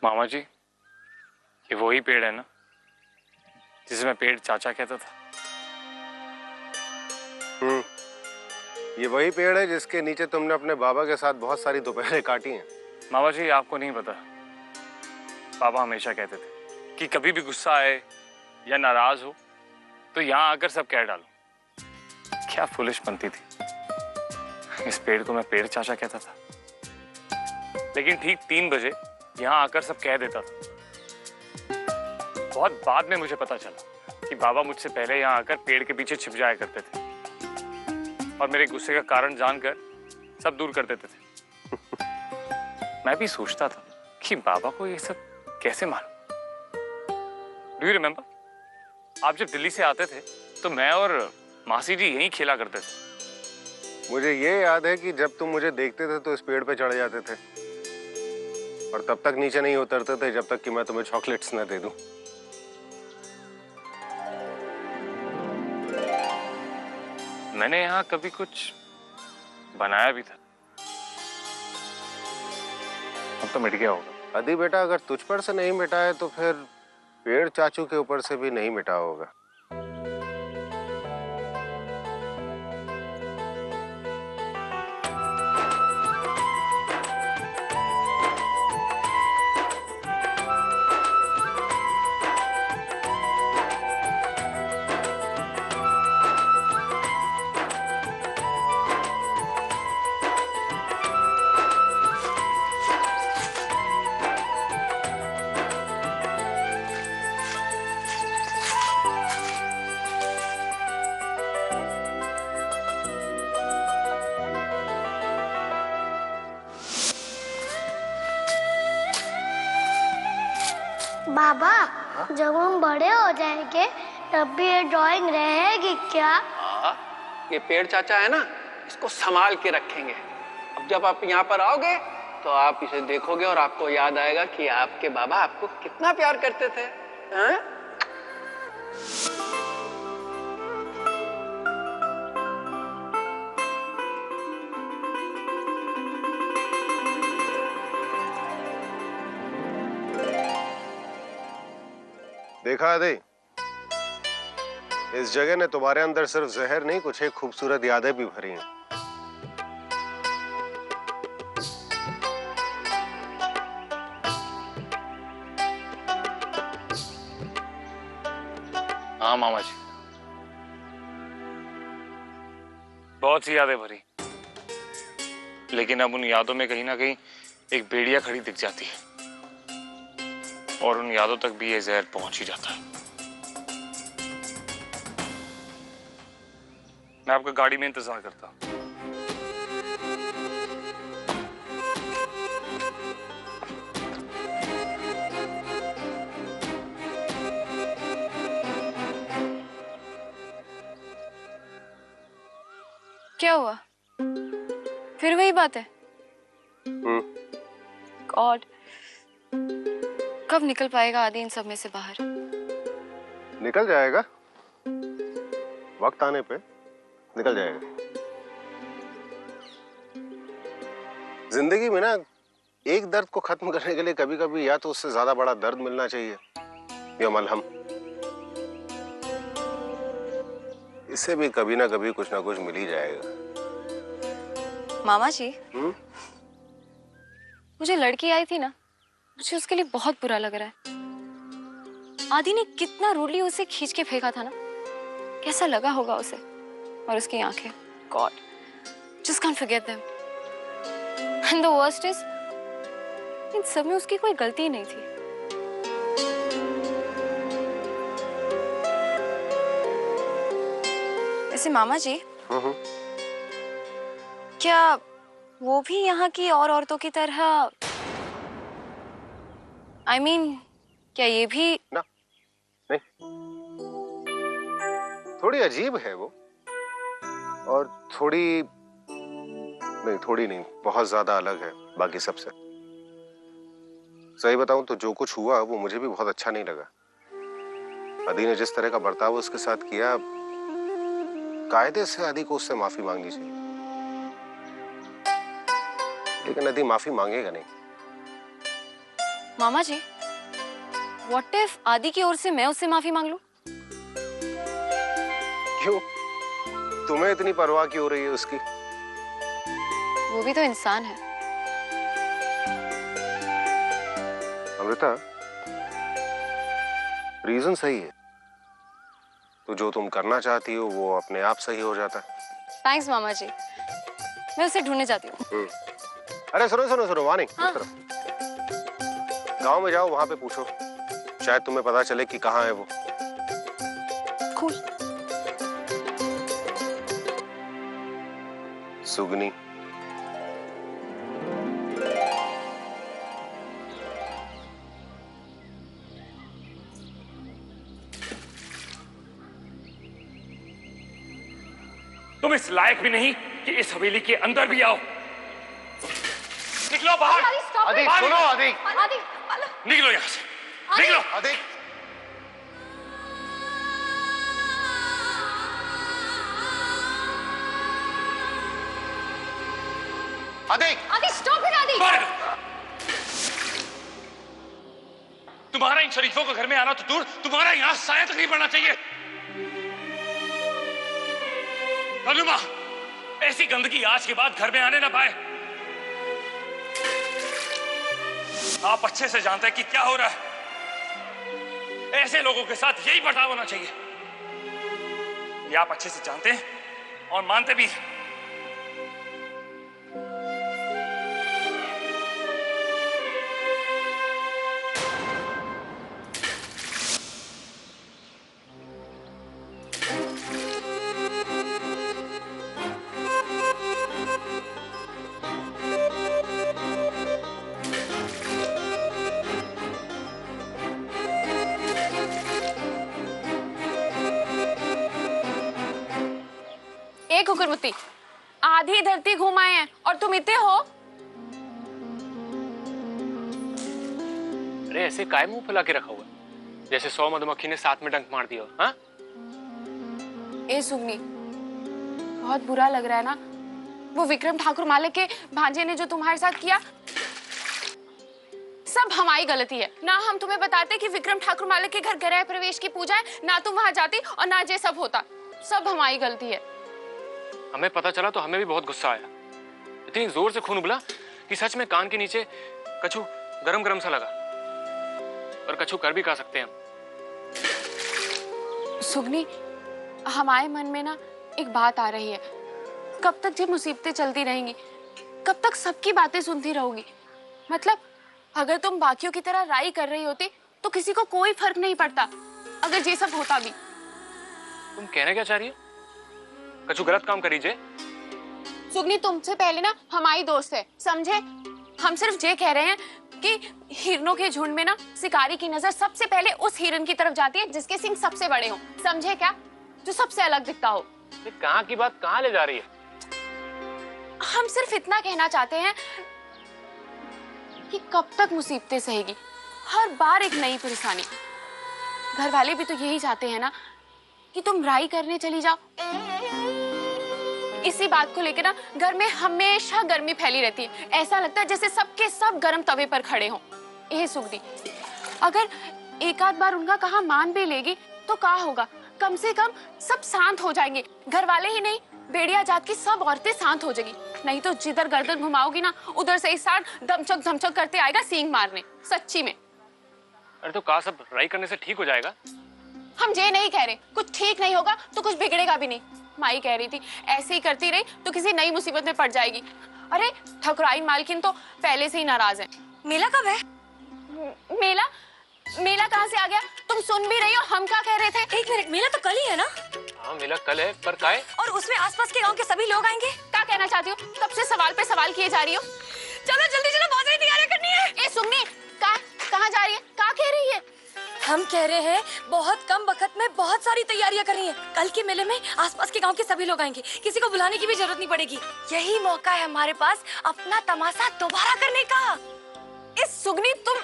मामा जी, ये वही पेड़ है ना जिसे मैं पेड़ चाचा कहता था? ये वही पेड़ है जिसके नीचे तुमने अपने बाबा के साथ बहुत सारी दोपहरें काटी हैं। मामा जी, आपको नहीं पता, पापा हमेशा कहते थे कि कभी भी गुस्सा आए या नाराज हो तो यहाँ आकर सब कह डालो। क्या फुलिश बनती थी। इस पेड़ को मैं पेड़ चाचा कहता था, लेकिन ठीक 3 बजे यहाँ आकर सब कह देता था। बहुत बाद में मुझे पता चला कि बाबा मुझसे पहले यहाँ आकर पेड़ के पीछे छिप जाया करते थे और मेरे गुस्से का कारण जानकर सब दूर कर देते थे। मैं भी सोचता था कि बाबा को ये सब कैसे मालूम। डू यू रिमेम्बर, आप जब दिल्ली से आते थे तो मैं और मासी जी यहीं खेला करते थे। मुझे ये याद है कि जब तुम मुझे देखते थे तो इस पेड़ पे चढ़ जाते थे और तब तक नीचे नहीं उतरते थे जब तक कि मैं तुम्हें चॉकलेट्स न दे दूं। मैंने यहाँ कभी कुछ बनाया भी था, अब तो मिट गया होगा। अदी बेटा, अगर तुझ पर से नहीं मिटा है तो फिर पेड़ चाचू के ऊपर से भी नहीं मिटा होगा। बाबा, जब हम बड़े हो जाएंगे तब भी ये ड्राइंग रहेगी क्या? हाँ, ये पेड़ चाचा है ना, इसको संभाल के रखेंगे। अब जब आप यहाँ पर आओगे तो आप इसे देखोगे और आपको याद आएगा कि आपके बाबा आपको कितना प्यार करते थे। हाँ? देखा अदी, इस जगह ने तुम्हारे अंदर सिर्फ जहर नहीं, कुछ एक खूबसूरत यादें भी भरी हैं। हाँ मामा जी, बहुत सी यादें भरी, लेकिन अब उन यादों में कहीं ना कहीं एक भेड़िया खड़ी दिख जाती है और उन यादों तक भी ये जहर पहुंच ही जाता है। मैं आपका गाड़ी में इंतजार करता हूं। क्या हुआ? फिर वही बात है? गॉड, कब निकल पाएगा आदि इन सब में से बाहर? निकल जाएगा, वक्त आने पे निकल जाएगा। जिंदगी में ना, एक दर्द को खत्म करने के लिए कभी कभी या तो उससे ज्यादा बड़ा दर्द मिलना चाहिए या मलहम। इससे भी कभी ना कभी कुछ ना कुछ मिल ही जाएगा। मामा जी, मुझे लड़की आई थी ना, मुझे उसके लिए बहुत बुरा लग रहा है। आदि ने कितना रूडली उसे खींच के फेंका था ना, कैसा लगा होगा उसे। और उसकी आंखें, God, just can't forget them. And the worst is, इन सब में उसकी कोई गलती ही नहीं थी। वैसे मामा जी, क्या वो भी यहाँ की और औरतों की तरह, I mean, क्या ये भी? ना, नहीं, थोड़ी अजीब है वो, और थोड़ी नहीं, बहुत ज्यादा अलग है बाकी सबसे। सही बताऊं तो जो कुछ हुआ वो मुझे भी बहुत अच्छा नहीं लगा। अदी ने जिस तरह का बर्ताव उसके साथ किया, कायदे से अदी को उससे माफी मांगनी चाहिए, लेकिन अदी माफी मांगेगा नहीं। मामा जी, व्हाट इफ आदि की ओर से मैं उससे माफी मांग लूं? क्यों? तुम्हें इतनी परवाह क्यों हो रही है उसकी? वो भी तो इंसान है। अमृता, रीजन सही है, तो जो तुम करना चाहती हो वो अपने आप सही हो जाता है। थैंक्स मामा जी, मैं उसे ढूंढने जाती हूँ। अरे सुनो सुनो सुनो, वहां नहीं, हाँ? उस तरफ। गांव में जाओ, वहां पे पूछो, शायद तुम्हें पता चले कि कहाँ है वो। कूल। सुगनी। तुम इस लायक भी नहीं कि इस हवेली के अंदर भी आओ। निकलो बाहर। अधिक बाहर सुनो, निकलो। अधिक निकलो यहाँ से, निकलो। अधिक। अधिक। आदि स्टॉप इट आदि। बाहर निकलो। तुम्हारा इन शरीफों के घर में आना तो दूर, तुम्हारा यहाँ साया तक नहीं पड़ना चाहिए। अनुमा, ऐसी गंदगी आज के बाद घर में आने ना पाए। आप अच्छे से जानते हैं कि क्या हो रहा है। ऐसे लोगों के साथ यही बर्ताव होना चाहिए। ये आप अच्छे से जानते हैं और मानते भी हैं। एक हुकुरमुत्ती, आधी धरती घुमाए हैं और तुम इतने हो। अरे ऐसे काय मुंह फैला के रखा हुआ है जैसे 100 मधुमक्खी ने साथ में डंक मार दिया हो। हाँ? ए सुगनी, बहुत बुरा लग रहा है ना? वो विक्रम ठाकुर मालिक के भांजे ने जो तुम्हारे साथ किया, सब हमारी गलती है। ना हम तुम्हें बताते कि विक्रम ठाकुर मालिक के घर गृह प्रवेश की पूजा है, ना तुम वहां जाती और ना ये सब होता। सब हमारी गलती है। हमें पता चला तो हमें भी बहुत गुस्सा आया। इतनी जोर से खून उबला कि सच में कान के नीचे कछू गरम गरम सा लगा। और कछू कर भी खा सकते हैं हम। सुगनी, हमारे मन में ना एक बात आ रही है। कब तक ये मुसीबतें चलती रहेंगी? कब तक सबकी बातें सुनती रहोगी? मतलब अगर तुम बाकियों की तरह राई कर रही होती तो किसी को कोई फर्क नहीं पड़ता अगर ये सब होता भी। तुम कहना क्या चाह रही हो? कछु गलत काम करीजे। सुगनी, तुमसे पहले ना हमारी दोस्त है, समझे? हम सिर्फ ये कह रहे हैं कि हिरनों के झुंड में ना शिकारी की नजर सबसे पहले उस हिरन की तरफ जाती है जिसके सिंग सबसे बड़े हों, समझे क्या? जो सबसे अलग दिखता हो। ये कहाँ की बात कहाँ ले जा रही है? हम सिर्फ इतना कहना चाहते हैं कि कब तक मुसीबतें सहेगी, हर बार एक नई परेशानी। घर वाले भी तो यही चाहते हैं ना कि तुम राई करने चली जाओ। इसी बात को लेकर ना घर में हमेशा गर्मी फैली रहती है। ऐसा लगता है जैसे सबके सब गर्म तवे पर खड़े हों। ये सुगनी, अगर एक आध बार उनका कहा मान भी लेगी तो क्या होगा? कम से कम सब शांत हो जाएंगे। घर वाले ही नहीं, बेड़िया जात की सब औरतें शांत हो जाएगी। नहीं तो जिधर गर्दन घुमाओगी ना उधर से इस साथ धमचक धमचक करते आएगा सींग मारने, सच्ची में। अरे तो कहा सब राई करने से ठीक हो जाएगा? हम ये नहीं कह रहे कुछ ठीक नहीं होगा तो कुछ बिगड़ेगा भी नहीं। माई कह रही थी ऐसे ही करती रही तो किसी नई मुसीबत में पड़ जाएगी। अरे ठकुराइन मालकिन तो पहले से ही नाराज है। मेला कब है? मेला? मेला कहाँ से आ गया? तुम सुन भी रही हो हम क्या कह रहे थे? एक मिनट, मेला तो कल ही है ना? हाँ मेला कल है, पर काय? और उसमें आसपास के गांव के सभी लोग आएंगे। क्या कहना चाहती हो? कब से सवाल पे सवाल किए जा रही हो। चलो जल्दी चलो, बहुत सारी तैयारियां करनी है। ए सुननी, कहाँ जा रही है? क्या कह रही है? हम कह रहे हैं बहुत कम वक्त में बहुत सारी तैयारियां करनी है। कल के मेले में आसपास के गांव के सभी लोग आएंगे, किसी को बुलाने की भी जरूरत नहीं पड़ेगी। यही मौका है हमारे पास अपना तमाशा दोबारा करने का। इस सुगनी तुम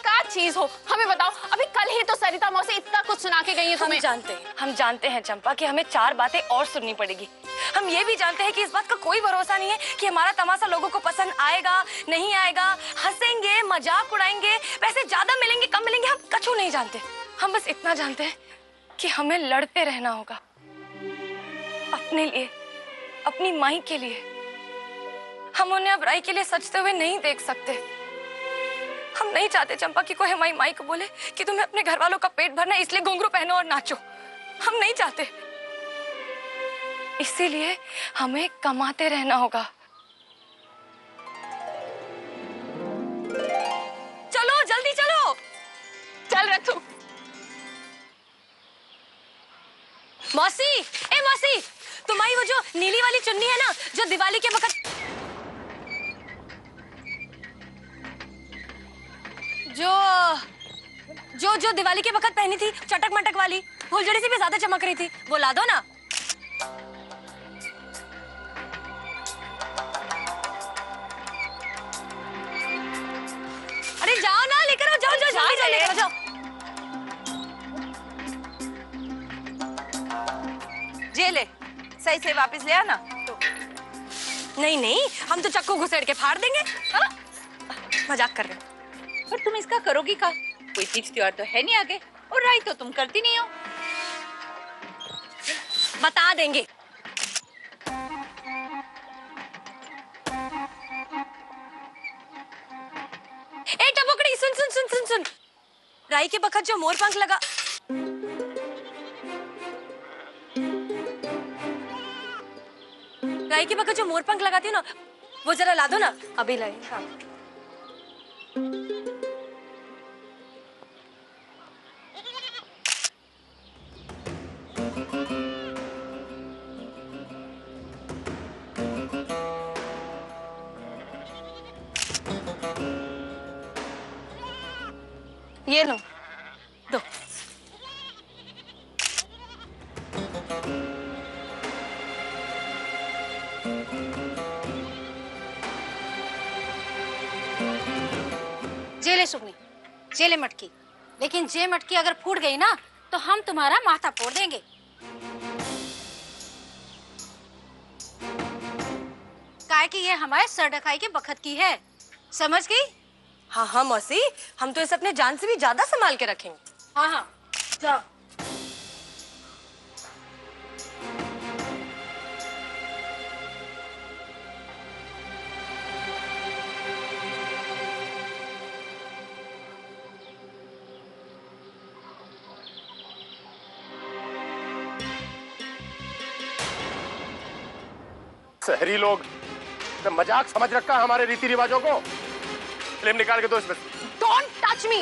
क्या चीज हो? हमें बताओ। अभी कल ही तो सरिता मौसी इतना कुछ सुना के गई है तुम्हें। हम जानते हैं चंपा कि हमें 4 बातें और सुननी पड़ेगी। हम ये भी जानते हैं कि इस बात का कोई भरोसा नहीं है कि हमारा तमाशा लोगों को पसंद आएगा नहीं आएगा। हंसेंगे, मजाक उड़ाएंगे, पैसे ज्यादा मिलेंगे कम मिलेंगे, हम कछु नहीं जानते। हम बस इतना जानते हैं कि हमें लड़ते रहना होगा अपने लिए, अपनी माई के लिए। हम उन्हें अब राई के लिए सजते हुए नहीं देख सकते। हम नहीं चाहते चंपा कि कोई हमारी माई को बोले कि तुम्हें अपने घर वालों का पेट भरना है इसलिए घुंघरू पहनो और नाचो। हम नहीं चाहते। इसीलिए हमें कमाते रहना होगा। चलो जल्दी चलो। चल रतु। मौसी, ए मौसी, तुम्हारी वो जो नीली वाली चुन्नी है ना, जो दिवाली के वक्त जो दिवाली के वक्त पहनी थी, चटक मटक वाली, फुलझड़ी से भी ज्यादा चमक रही थी, वो ला दो ना। अरे जाओ ना, लेकर आओ, जाओ जाओ जल्दी जाओ, लेकर जाओ। जे ले, सही से वापस ले आना। नहीं नहीं, हम तो चक्कू घुसेड़ के फाड़ देंगे। मजाक कर रहे हो। पर तुम इसका करोगी क्या? कोई तीज त्योहार तो है नहीं आगे, और राई तो तुम करती नहीं हो। बता देंगे। ए टपोकड़ी, सुन सुन सुन सुन सुन। राई के बखत जो मोर पंख लगा, राई के बखत जो मोर पंख लगाती हो ना, वो जरा ला दो ना। अभी लाई। हाँ। ये लो, दो। जेले सुगनी, जेले मटकी, लेकिन जे मटकी अगर फूट गई ना तो हम तुम्हारा माथा फोड़ देंगे। काहे कि ये हमारे सरडखाई के बखत की है, समझ गई? हाँ हाँ मौसी, हम तो इसे अपने जान से भी ज्यादा संभाल के रखेंगे। हाँ हाँ, जाओ। शहरी लोग तो मजाक समझ रखा हमारे रीति रिवाजों को। फिल्म निकाल के दो इसमें। Don't touch me!